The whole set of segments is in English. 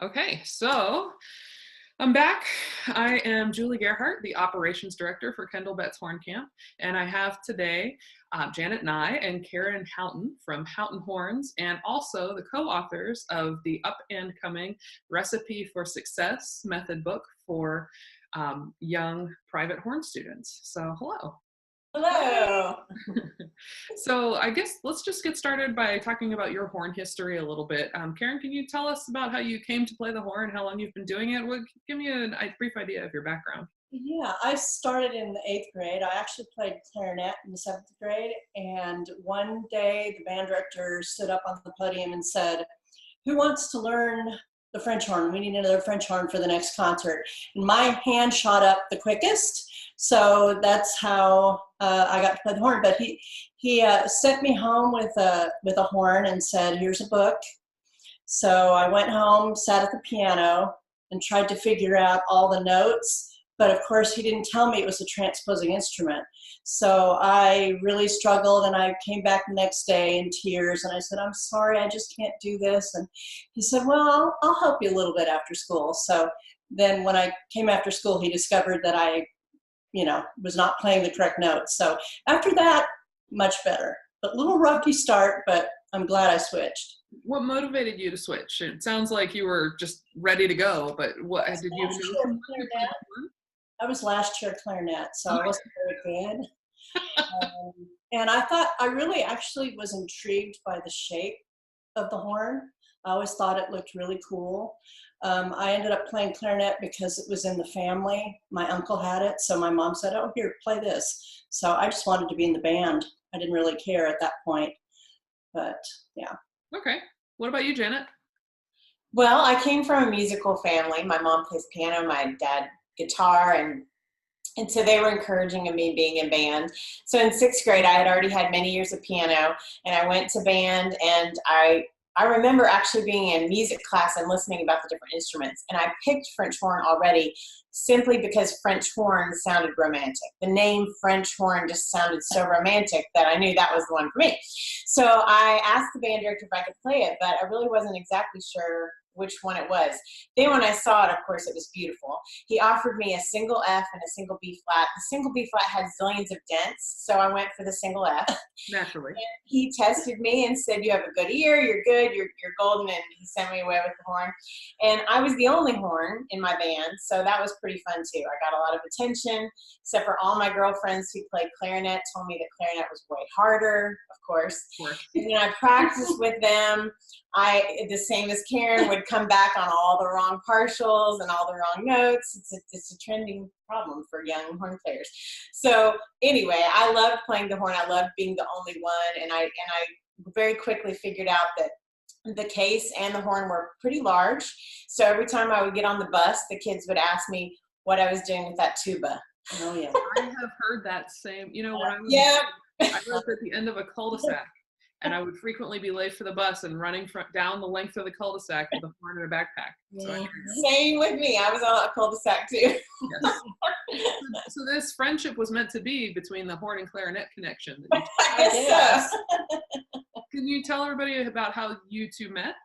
Okay, so I'm back. I am Julie Gerhart, the Operations Director for Kendall Betts Horn Camp, and I have today Janet Nye and Karen Houghton from Houghton Horns, and also the co-authors of the up-and-coming Recipe for Success method book for young private horn students. So hello. Hello. So I guess let's just get started by talking about your horn history a little bit. Karen, can you tell us about how you came to play the horn, how long you've been doing it? Give me a brief idea of your background. Yeah, I started in the 8th grade. I actually played clarinet in the 7th grade. And one day the band director stood up on the podium and said, "Who wants to learn the French horn? We need another French horn for the next concert." And my hand shot up the quickest. So that's how I got to play the horn. But he sent me home with a horn and said, "Here's a book." So I went home, sat at the piano, and tried to figure out all the notes. But of course, he didn't tell me it was a transposing instrument. So I really struggled, and I came back the next day in tears, and I said, "I'm sorry, I just can't do this." And he said, "Well, I'll help you a little bit after school." So then when I came after school, he discovered that I was not playing the correct notes. So after that, much better. But a little rocky start, but I'm glad I switched. What motivated you to switch? It sounds like you were just ready to go, but what did you know? I was last year clarinet, so I wasn't very good. And I thought I really actually was intrigued by the shape of the horn. I always thought it looked really cool. I ended up playing clarinet because it was in the family. My uncle had it, so my mom said, "Oh, here, play this." So I just wanted to be in the band. I didn't really care at that point, but yeah. Okay. What about you, Janet? Well, I came from a musical family. My mom plays piano, my dad guitar, and so they were encouraging of me being in band. So in 6th grade, I had already had many years of piano, and I went to band, and I remember actually being in music class and listening about the different instruments, and I picked French horn already simply because French horn sounded romantic. The name French horn just sounded so romantic that I knew that was the one for me. So I asked the band director if I could play it, but I really wasn't exactly sure which one it was. Then when I saw it, of course, it was beautiful. He offered me a single F and a single B flat. The single B flat had zillions of dents, so I went for the single F. Naturally. And he tested me and said, "You have a good ear, you're good, you're golden," and he sent me away with the horn. And I was the only horn in my band, so that was pretty fun too. I got a lot of attention, except for all my girlfriends who played clarinet told me that clarinet was way harder, of course. And then I practiced with them. The same as Karen, would come back on all the wrong partials and all the wrong notes. It's a trending problem for young horn players. So anyway, I loved playing the horn. I loved being the only one, and I very quickly figured out that the case and the horn were pretty large. So every time I would get on the bus, the kids would ask me what I was doing with that tuba. Oh yeah. I have heard that same, when I was I lived at the end of a cul-de-sac, and I would frequently be late for the bus and running down the length of the cul-de-sac with a horn in a backpack. So same with me. I was on a cul-de-sac too. Yes. So this friendship was meant to be between the horn and clarinet connection. I guess so. Can you tell everybody about how you two met?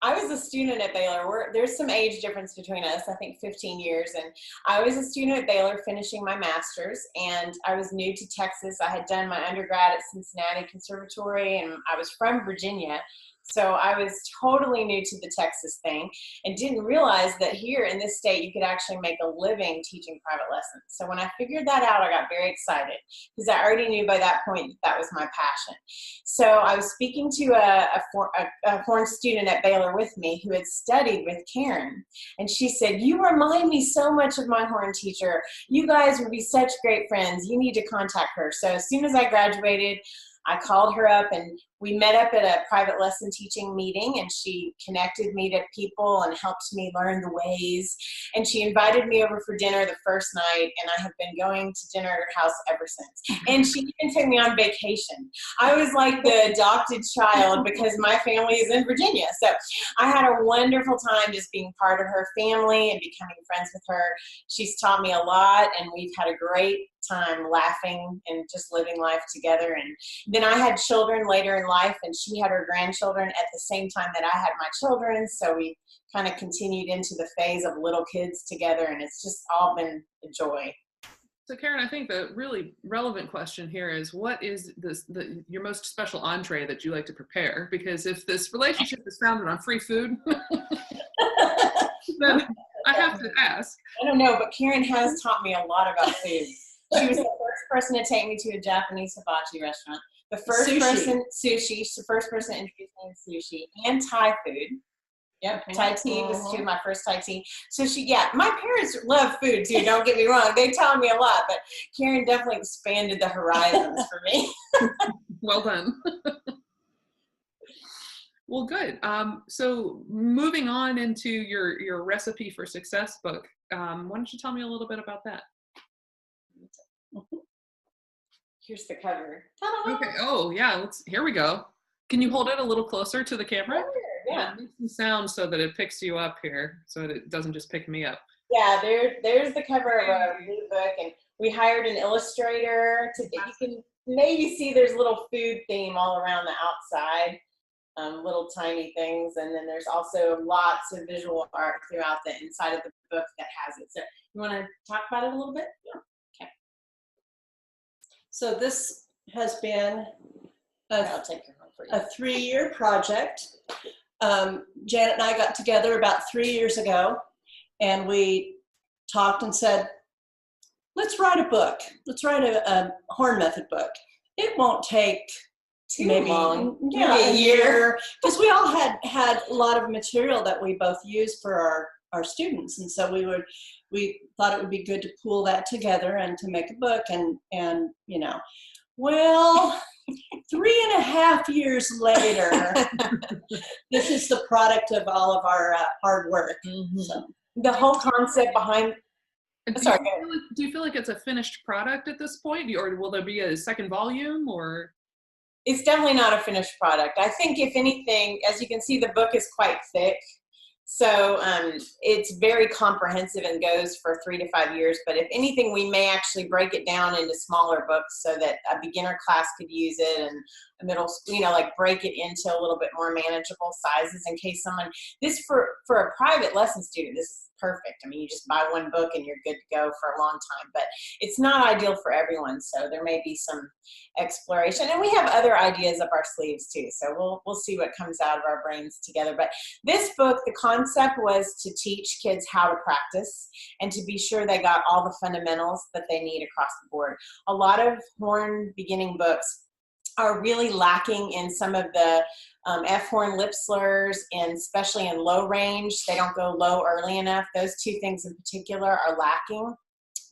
I was a student at Baylor. There's some age difference between us, I think 15 years. And I was a student at Baylor finishing my master's, and I was new to Texas. I had done my undergrad at Cincinnati Conservatory, and I was from Virginia. So I was totally new to the Texas thing and didn't realize that here in this state, you could actually make a living teaching private lessons. So when I figured that out, I got very excited because I already knew by that point that was my passion. So I was speaking to a horn student at Baylor with me who had studied with Karen. And she said, "You remind me so much of my horn teacher. You guys would be such great friends. You need to contact her." So as soon as I graduated, I called her up, and we met up at a private lesson teaching meeting, and she connected me to people and helped me learn the ways. And she invited me over for dinner the first night, and I have been going to dinner at her house ever since. And she even took me on vacation. I was like the adopted child because my family is in Virginia. So I had a wonderful time just being part of her family and becoming friends with her. She's taught me a lot, and we've had a great time laughing and just living life together. And then I had children later in in life, and she had her grandchildren at the same time that I had my children. So we kind of continued into the phase of little kids together, and it's just all been a joy. So Karen, I think the really relevant question here is, what is your most special entree that you like to prepare? Because if this relationship is founded on free food, then I have to ask. I don't know, but Karen has taught me a lot about food. She was the first person to take me to a Japanese hibachi restaurant. The first person, sushi. She's the first person to introduce me to sushi and Thai food. Yep, Thai tea was too, my first Thai tea. So my parents love food too, don't get me wrong. They tell me a lot, but Karen definitely expanded the horizons for me. Well done. Well, good. So moving on into your Recipe for Success book, why don't you tell me a little bit about that? Here's the cover. Okay. Oh, yeah. Here we go. Can you hold it a little closer to the camera? Sure, yeah. Make some sound so that it picks you up here, so that it doesn't just pick me up. Yeah, there's the cover of our new book, and we hired an illustrator to. You can maybe see there's a little food theme all around the outside, little tiny things, and then there's also lots of visual art throughout the inside of the book that has it. So you want to talk about it a little bit? Yeah. Okay. So this has been I'll take your home for you. a 3-year project. Janet and I got together about 3 years ago, and we talked and said, let's write a book. Let's write a horn method book. It won't take Too long. Yeah, a year. Because we all had a lot of material that we both used for our students. And so we thought it would be good to pool that together and to make a book. And well, 3.5 years later, this is the product of all of our hard work. Mm-hmm. So. The whole concept behind. Do you feel like it's a finished product at this point, or will there be a second volume? Or it's definitely not a finished product. I think, if anything, as you can see, the book is quite thick. So it's very comprehensive and goes for 3 to 5 years. But if anything, we may actually break it down into smaller books so that a beginner class could use it, and a middle school, like break it into a little bit more manageable sizes in case someone, this for a private lesson student, this is perfect. I mean, you just buy one book and you're good to go for a long time, but it's not ideal for everyone. So there may be some exploration, and we have other ideas up our sleeves too. So we'll see what comes out of our brains together. But this book, the concept was to teach kids how to practice and to be sure they got all the fundamentals that they need across the board. A lot of horn beginning books are really lacking in some of the F horn lip slurs, and especially in low range. They don't go low early enough. Those two things in particular are lacking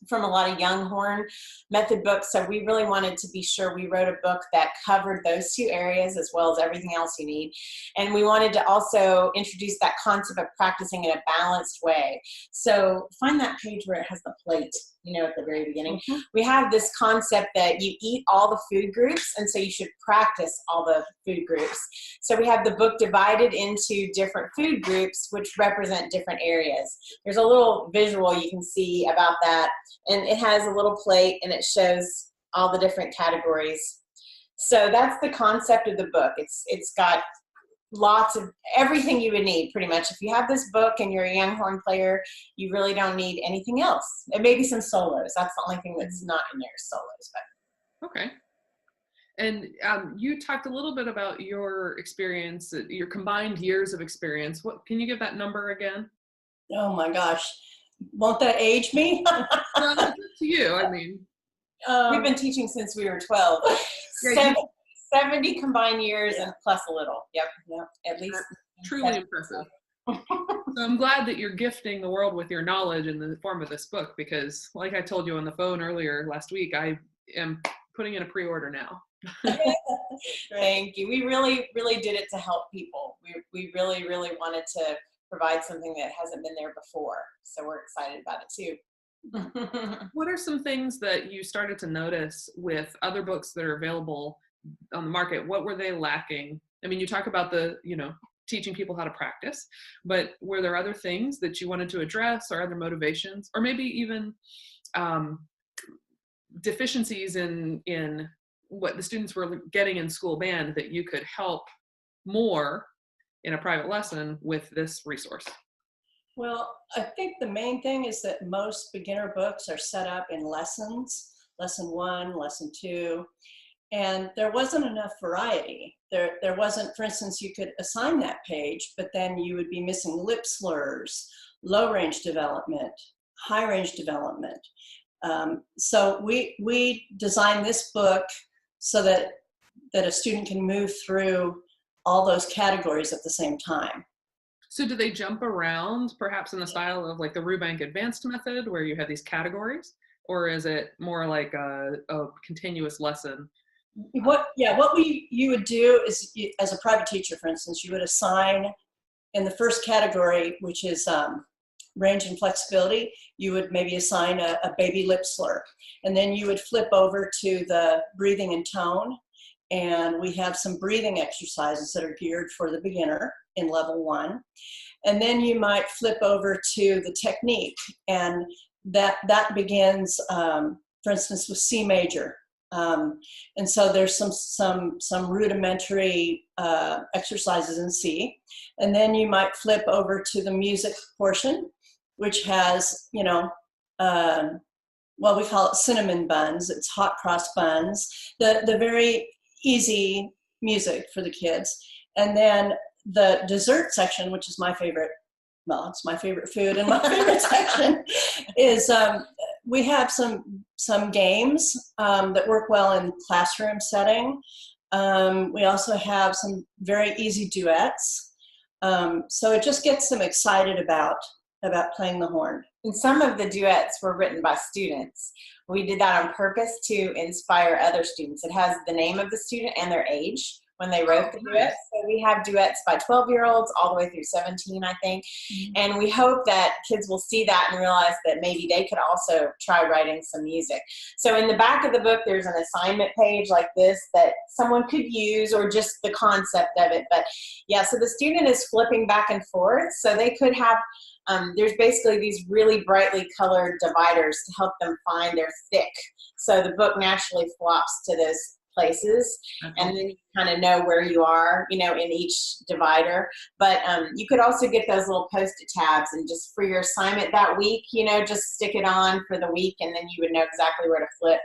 from a lot of young horn method books. So we really wanted to be sure we wrote a book that covered those two areas as well as everything else you need. And we wanted to also introduce that concept of practicing in a balanced way. So find that page where it has the plate, at the very beginning. Mm-hmm. We have this concept that you eat all the food groups, and so you should practice all the food groups. So we have the book divided into different food groups, which represent different areas. There's a little visual you can see about that, and it has a little plate, and it shows all the different categories. So that's the concept of the book. It's got lots of everything you would need, pretty much. If you have this book and you're a young horn player, you really don't need anything else. It may be some solos. That's the only thing that's not in there, solos. But okay. And you talked a little bit about your experience, your combined years of experience. What can you give that number again? Oh my gosh, won't that age me? Well, it's up to you. I mean, we've been teaching since we were 12. 70 combined years, and plus a little. Yep, at least. Truly impressive. So I'm glad that you're gifting the world with your knowledge in the form of this book, because like I told you on the phone earlier last week, I am putting in a pre-order now. Thank you. We really, really did it to help people. We really, really wanted to provide something that hasn't been there before. So we're excited about it too. What are some things that you started to notice with other books that are available on the market? What were they lacking? I mean, you talk about teaching people how to practice, but were there other things that you wanted to address, or other motivations, or maybe even deficiencies in what the students were getting in school band, that you could help more in a private lesson with this resource? Well, I think the main thing is that most beginner books are set up in lessons, lesson 1, lesson 2, and there wasn't enough variety. There wasn't, for instance, you could assign that page, but then you would be missing lip slurs, low range development, high range development. So we designed this book so that a student can move through all those categories at the same time. So do they jump around, perhaps in the style of like the Rubank Advanced Method, where you have these categories? Or is it more like a continuous lesson? What you would do is, as a private teacher, for instance, you would assign in the first category, which is range and flexibility, you would maybe assign a baby lip slur. And then you would flip over to the breathing and tone. And we have some breathing exercises that are geared for the beginner in level 1. And then you might flip over to the technique. And that begins, for instance, with C major. And so there's some rudimentary exercises in C. And then you might flip over to the music portion, which has, we call it cinnamon buns. It's hot cross buns, the very easy music for the kids. And then the dessert section, which is my favorite, well, it's my favorite food and my favorite section, is we have some games that work well in classroom setting. We also have some very easy duets. So it just gets them excited about playing the horn. And some of the duets were written by students. We did that on purpose to inspire other students. It has the name of the student and their age when they wrote the duets. So we have duets by 12-year-olds all the way through 17, I think. Mm-hmm. And we hope that kids will see that and realize that maybe they could also try writing some music. So in the back of the book, there's an assignment page like this that someone could use, or just the concept of it. But yeah, so the student is flipping back and forth. So they could have, there's basically these really brightly colored dividers to help them find their thick. So the book naturally flops to those places, and then you kind of know where you are, in each divider. But you could also get those little Post-it tabs, and just for your assignment that week, just stick it on for the week, and then you would know exactly where to flip.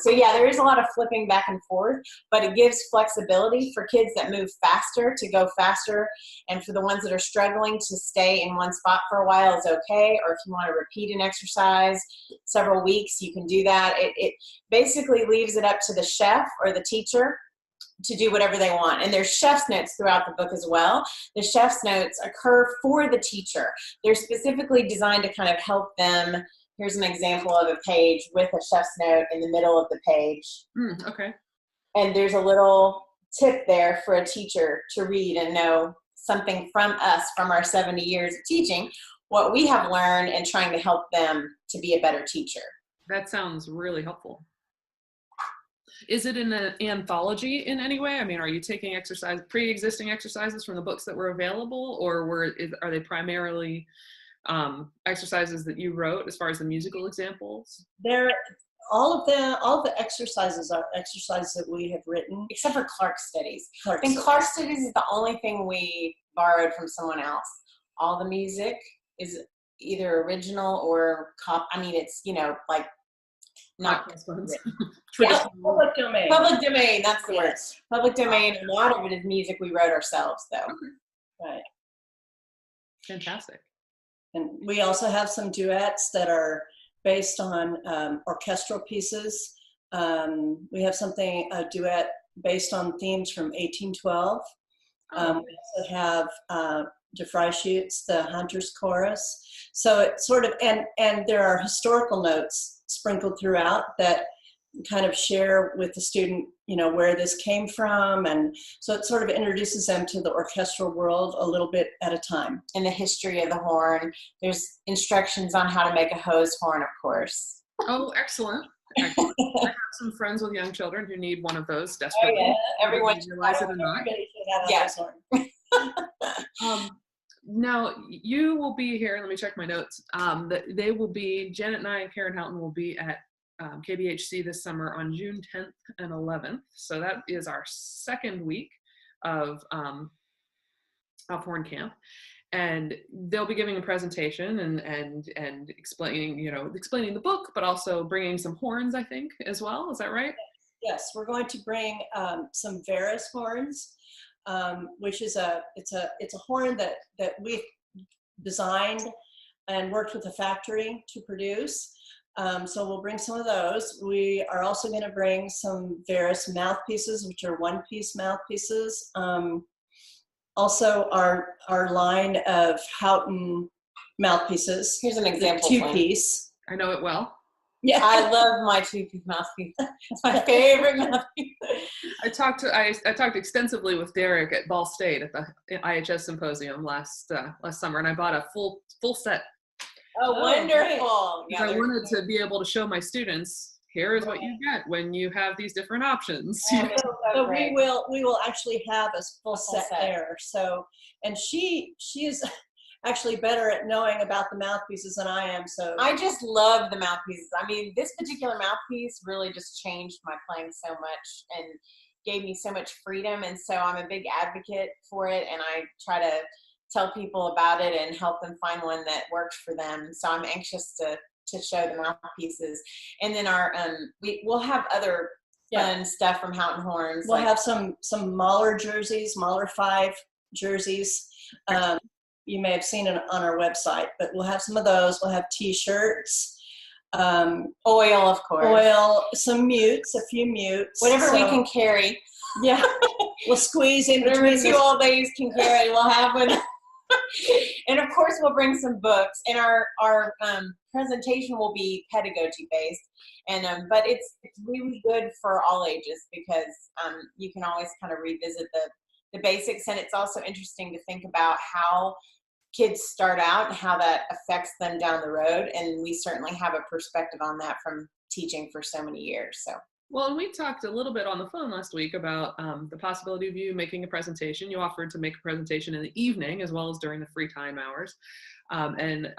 So yeah, there is a lot of flipping back and forth, but it gives flexibility for kids that move faster to go faster, and for the ones that are struggling to stay in one spot for a while is okay. Or if you want to repeat an exercise several weeks, you can do that. It basically leaves it up to the chef or the teacher to do whatever they want. And there's chef's notes throughout the book as well. The chef's notes occur for the teacher. They're specifically designed to kind of help them. Here's an example of a page with a chef's note in the middle of the page. Okay. And there's a little tip there for a teacher to read and know something from us, from our 70 years of teaching, what we have learned, and trying to help them to be a better teacher. That sounds really helpful. Is it in an anthology in any way? I mean, are you taking pre-existing exercises from the books that were available, or are they primarily exercises that you wrote as far as the musical examples? All of the exercises are exercises that we have written, except for Clark Studies. Clark Studies is the only thing we borrowed from someone else. All the music is either original or it's like not yeah, public domain. Public domain, that's the word. Public domain. A lot of it is music we wrote ourselves, though. Right. Fantastic. And we also have some duets that are based on orchestral pieces. We have a duet based on themes from 1812. We also have De Freischütz, the Hunter's Chorus. So it's sort of, and there are historical notes sprinkled throughout that kind of share with the student, where this came from. And so it sort of introduces them to the orchestral world a little bit at a time. And the history of the horn. There's instructions on how to make a hose horn, of course. Oh, excellent. I have some friends with young children who need one of those desperately. Oh, yeah. Everyone should realize it or not. Yeah. Now, you will be here. Let me check my notes. They will be, Janet Nye and Karen Houghton will be at KBHC this summer on June 10th and 11th. So that is our second week of Horn Camp. And they'll be giving a presentation and explaining, explaining the book, but also bringing some horns, I think, as well. Is that right? Yes, we're going to bring some Varus horns, which is it's a horn that we've designed and worked with a factory to produce. So we'll bring some of those. We are also going to bring some Varus mouthpieces, which are one-piece mouthpieces. Also, our line of Houghton mouthpieces. Here's an example. Two-piece. I know it well. Yeah, I love my two-piece mouthpiece. It's my favorite mouthpiece. I talked extensively with Derek at Ball State at the IHS symposium last summer, and I bought a full set. Oh, wonderful! Yeah, I wanted to be able to show my students, here is what you get when you have these different options. So we will actually have a full set there. So, and she is actually better at knowing about the mouthpieces than I am. So I just love the mouthpieces. I mean, this particular mouthpiece really just changed my playing so much and gave me so much freedom. And so I'm a big advocate for it, and I try to tell people about it and help them find one that works for them. So I'm anxious to show the mouthpieces. And then we'll have other fun stuff from Houghton Horns. We'll have some Mahler jerseys, Mahler 5 jerseys. You may have seen it on our website, but we'll have some of those. We'll have t-shirts. Oil, of course. Oil, some mutes, a few mutes. Whatever we can carry. Yeah. We'll squeeze in between. Whatever two old ladies can carry, we'll have one. And of course, we'll bring some books. And our presentation will be pedagogy based. And but it's really good for all ages because you can always kind of revisit the basics. And it's also interesting to think about how kids start out and how that affects them down the road. And we certainly have a perspective on that from teaching for so many years. So. Well, and we talked a little bit on the phone last week about the possibility of you making a presentation. You offered to make a presentation in the evening as well as during the free time hours. And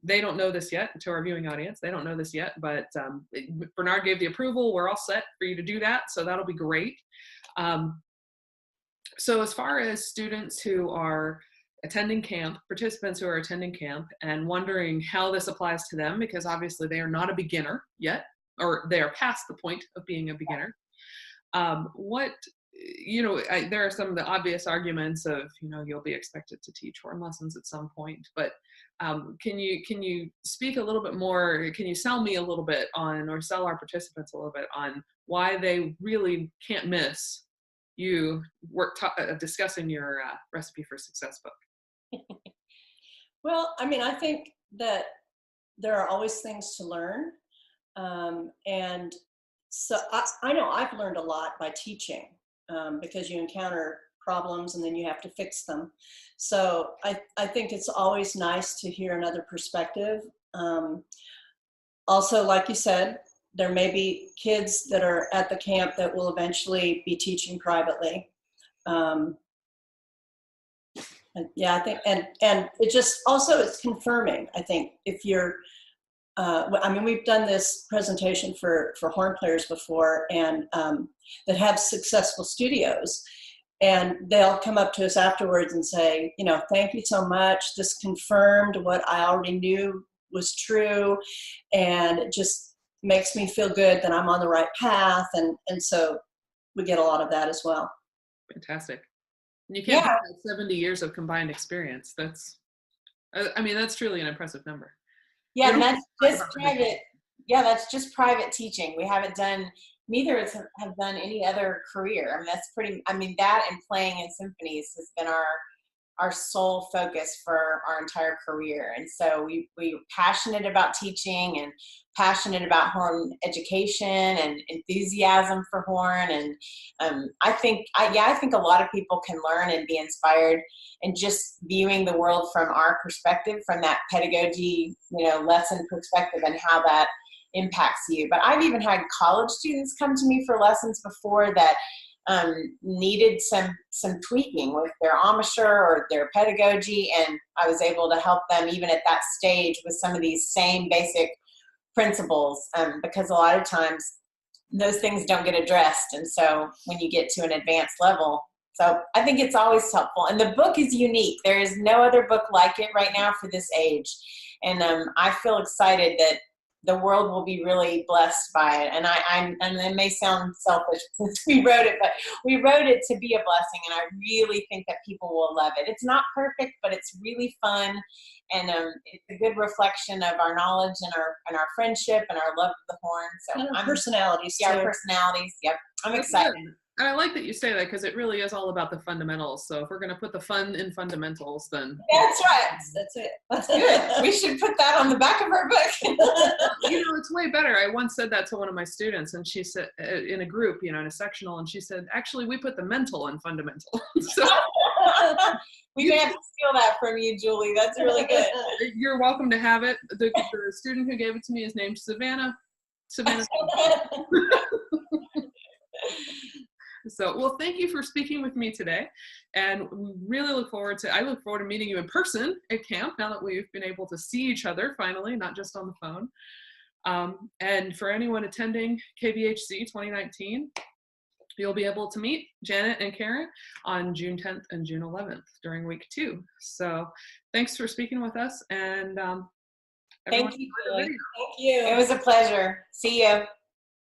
they don't know this yet, to our viewing audience. They don't know this yet, but Bernard gave the approval. We're all set for you to do that, so that'll be great. So as far as students who are attending camp, participants who are attending camp and wondering how this applies to them, because obviously they are not a beginner yet, or they are past the point of being a beginner. There are some of the obvious arguments of, you'll be expected to teach horn lessons at some point, but can you speak a little bit more, can you sell me a little bit on, or sell our participants a little bit on why they really can't miss you discussing your Recipe for Success book? Well, I mean, I think that there are always things to learn. And so I know I've learned a lot by teaching because you encounter problems and then you have to fix them. So I think it's always nice to hear another perspective. Also, like you said, there may be kids that are at the camp that will eventually be teaching privately. I think, and it just also it's confirming, I think, if you're, we've done this presentation for horn players before and that have successful studios, and they'll come up to us afterwards and say, thank you so much. This confirmed what I already knew was true, and it just makes me feel good that I'm on the right path. And so we get a lot of that as well. Fantastic. And you can't have 70 years of combined experience. That's truly an impressive number. Yeah, and that's just private. Yeah, that's just private teaching. We haven't done, neither of us have done any other career. That and playing in symphonies has been our sole focus for our entire career. And so we're passionate about teaching and passionate about horn education and enthusiasm for horn. And I think a lot of people can learn and be inspired, and just viewing the world from our perspective, from that pedagogy, lesson perspective, and how that impacts you. But I've even had college students come to me for lessons before that needed some tweaking with their embouchure or their pedagogy, and I was able to help them even at that stage with some of these same basic principles, because a lot of times those things don't get addressed. And so when you get to an advanced level, so I think it's always helpful. And the book is unique. There is no other book like it right now for this age. And I feel excited that the world will be really blessed by it. And it may sound selfish since we wrote it, but we wrote it to be a blessing. And I really think that people will love it. It's not perfect, but it's really fun. And it's a good reflection of our knowledge and our friendship and our love of the horn. So and our personalities too. Our personalities. Yep. I'm excited. And I like that you say that, because it really is all about the fundamentals. So if we're going to put the fun in fundamentals, then that's right. That's it. That's good. We should put that on the back of our book. It's way better. I once said that to one of my students, and she said, in a group, in a sectional, and she said, actually, we put the mental in fundamental. So we may have to steal that from you, Julie. That's really good. You're welcome to have it. The student who gave it to me is named Savannah. So, well, thank you for speaking with me today, and we really look forward to meeting you in person at camp, now that we've been able to see each other finally, not just on the phone. And for anyone attending KBHC 2019, you'll be able to meet Janet and Karen on June 10th and June 11th during week 2. So thanks for speaking with us, and thank you. Thank you. It was a pleasure. See you.